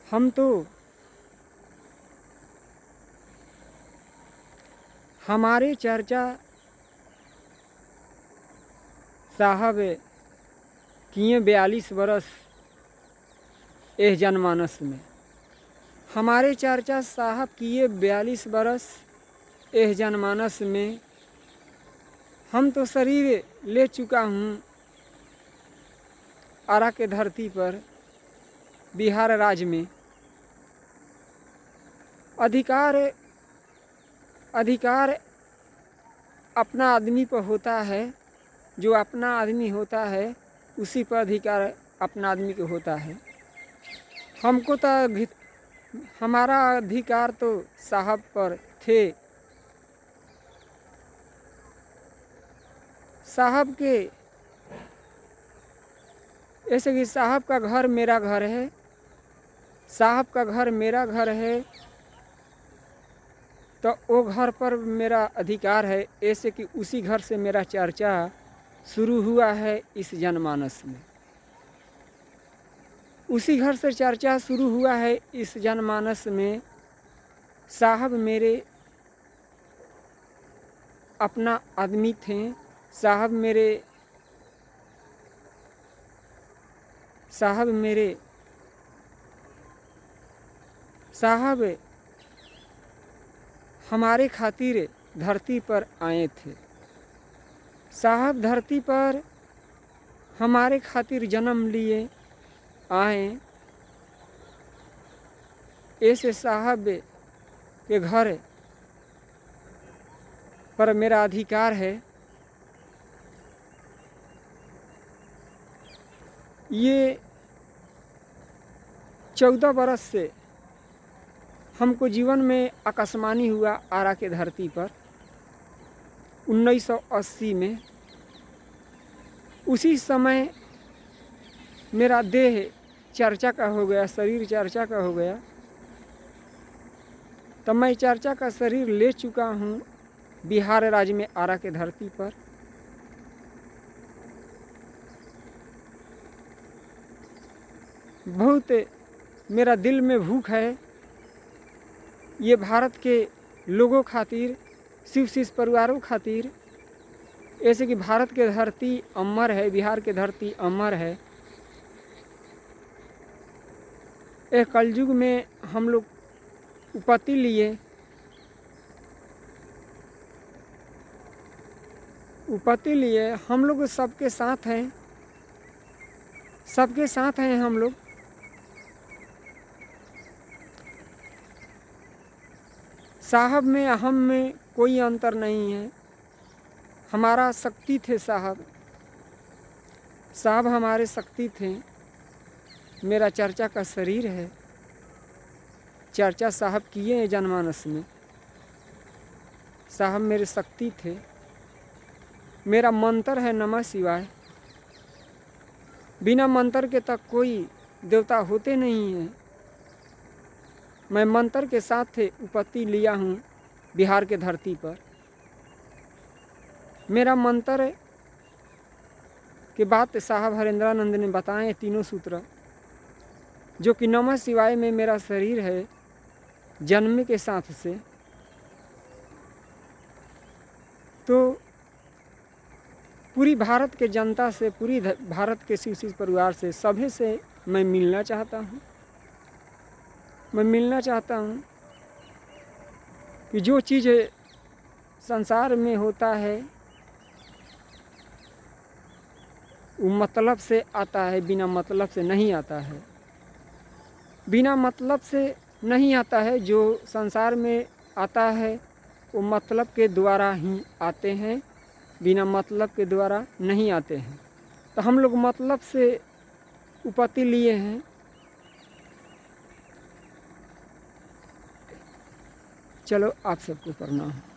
हम तो हमारे चर्चा साहब किए 42 बरस एह जनमानस में। हमारे चर्चा साहब किए 42 बरस एह जनमानस में। हम तो शरीर ले चुका हूँ आरा के धरती पर बिहार राज्य में। अधिकार अपना आदमी पर होता है। जो अपना आदमी होता है उसी पर अधिकार अपना आदमी को होता है। हमको तो हमारा अधिकार तो साहब पर थे। साहब के ऐसे कि साहब का घर मेरा घर है, साहब का घर मेरा घर है, तो वो घर पर मेरा अधिकार है। ऐसे कि उसी घर से मेरा चर्चा शुरू हुआ है इस जनमानस में। उसी घर से चर्चा शुरू हुआ है इस जनमानस में। साहब मेरे अपना आदमी थे। साहब हमारे खातिर धरती पर आए थे। साहब धरती पर हमारे खातिर जन्म लिए आए। ऐसे साहब के घर पर मेरा अधिकार है। ये 14 बरस से हमको जीवन में आकाशवाणी हुआ आरा के धरती पर 1980 में। उसी समय मेरा देह चर्चा का हो गया, शरीर चर्चा का हो गया। तो मैं चर्चा का शरीर ले चुका हूँ बिहार राज्य में आरा के धरती पर। बहुत मेरा दिल में भूख है ये भारत के लोगों खातिर, शिव शिष्य परिवारों खातिर। ऐसे कि भारत के धरती अमर है, बिहार के धरती अमर है। एक कलयुग में हम लोग उपति लिए हम लोग सबके साथ हैं, सबके साथ हैं हम लोग। साहब में हम में कोई अंतर नहीं है। हमारा शक्ति थे साहब हमारे शक्ति थे। मेरा चर्चा का शरीर है। चर्चा साहब किए हैं जनमानस में। साहब मेरे शक्ति थे। मेरा मंत्र है नमः शिवाय। बिना मंत्र के तक कोई देवता होते नहीं हैं। मैं मंत्र के साथ उपस्थिति लिया हूँ बिहार के धरती पर। मेरा मंत्र के बात साहब हरेंद्रानंद ने बताए तीनों सूत्र, जो कि नमः शिवाय में मेरा शरीर है जन्म के साथ से। तो पूरी भारत के जनता से, पूरी भारत के शिव शिष्य परिवार से, सभी से मैं मिलना चाहता हूँ। मैं मिलना चाहता हूँ कि जो चीज़ संसार में होता है वो मतलब से आता है, बिना मतलब से नहीं आता है। बिना मतलब से नहीं आता है। जो संसार में आता है वो मतलब के द्वारा ही आते हैं, बिना मतलब के द्वारा नहीं आते हैं। तो हम लोग मतलब से उपस्थिति लिए हैं। चलो आप सबको प्रणाम।